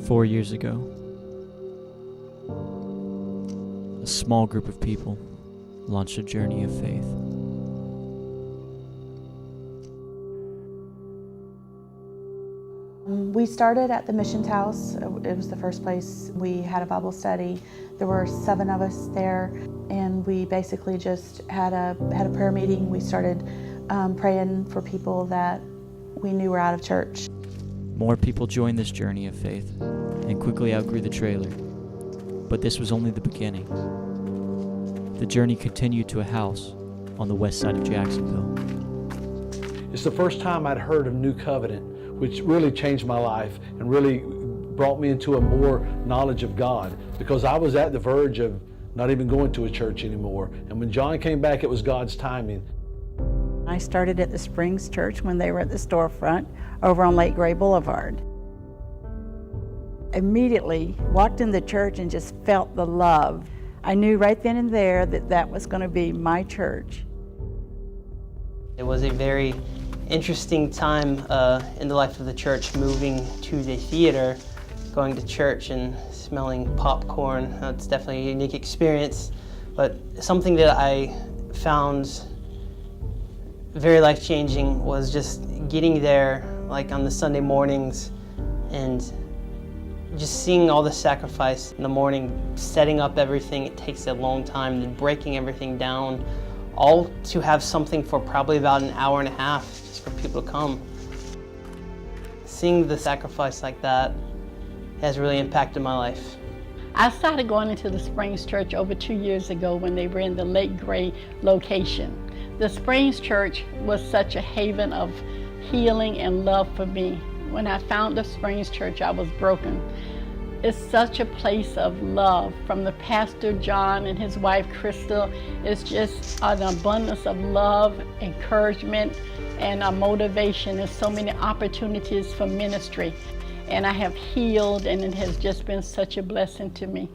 4 years ago, a small group of people launched a journey of faith. We started at the Missions House. It was the first place we had a Bible study. There were 7 of us there, and we basically just had a prayer meeting. We started praying for people that we knew were out of church. More people joined this journey of faith and quickly outgrew the trailer. But this was only the beginning. The journey continued to a house on the west side of Jacksonville. It's the first time I'd heard of New Covenant, which really changed my life and really brought me into a more knowledge of God, because I was at the verge of not even going to a church anymore. And when John came back, it was God's timing. I started at the Springs Church when they were at the storefront over on Lake Gray Boulevard. Immediately walked in the church and just felt the love. I knew right then and there that that was going to be my church. It was a very interesting time in the life of the church, moving to the theater, going to church and smelling popcorn. It's definitely a unique experience, but something that I found very life-changing was just getting there like on the Sunday mornings and just seeing all the sacrifice in the morning, setting up everything. It takes a long time, then breaking everything down, all to have something for probably about an hour and a half just for people to come. Seeing the sacrifice like that has really impacted my life. I started going into the Springs Church over 2 years ago when they were in the Lake Gray location. The Springs Church was such a haven of healing and love for me. When I found the Springs Church, I was broken. It's such a place of love from the pastor John and his wife Crystal. It's just an abundance of love, encouragement, and motivation. There's so many opportunities for ministry. And I have healed, and it has just been such a blessing to me.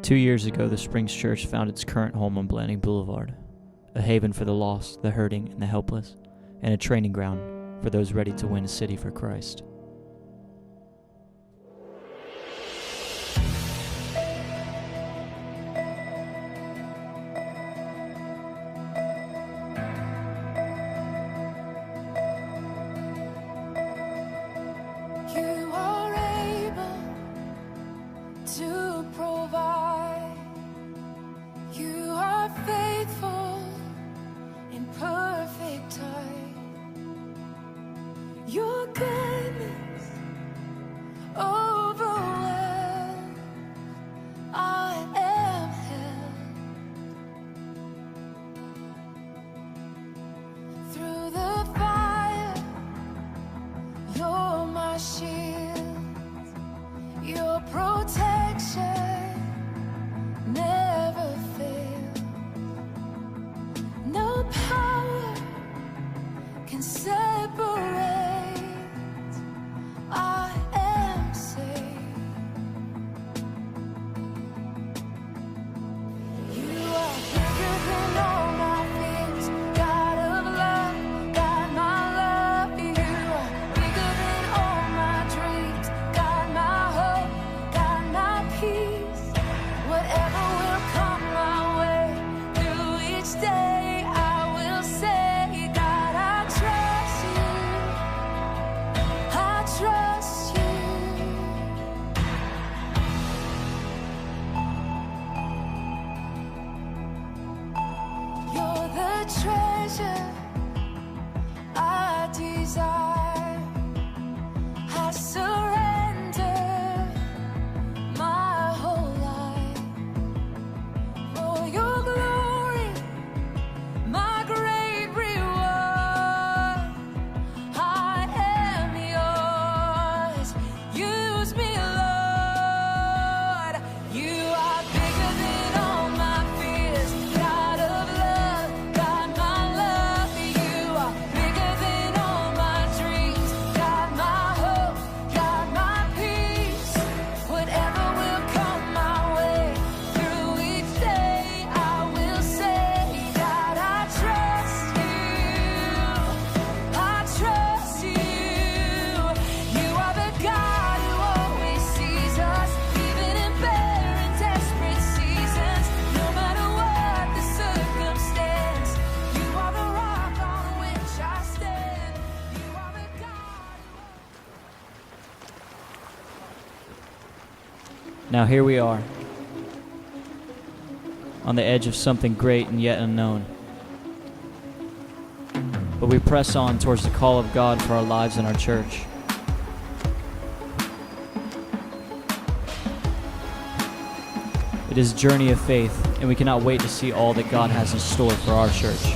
2 years ago, the Springs Church found its current home on Blanding Boulevard, a haven for the lost, the hurting, and the helpless, and a training ground for those ready to win a city for Christ. You are able to provide. You are faithful in perfect time. Your goodness overwhelms. I am held through the fire. You're my shield. Your protection never fails. No power can separate. I am safe. You are bigger than all my fears. God of love, God my love. You are bigger than all my dreams. God my hope, God my peace. Whatever will come my way through each day, I will say, God, I trust you. I trust you. You're the treasure I desire. I surrender my whole life for your glory, my great reward. I am yours. Use me, Lord. You are bigger than all my fears. God of love, God my love. You are bigger than all my dreams. Now here we are, on the edge of something great and yet unknown. But we press on towards the call of God for our lives and our church. It is a journey of faith, and we cannot wait to see all that God has in store for our church.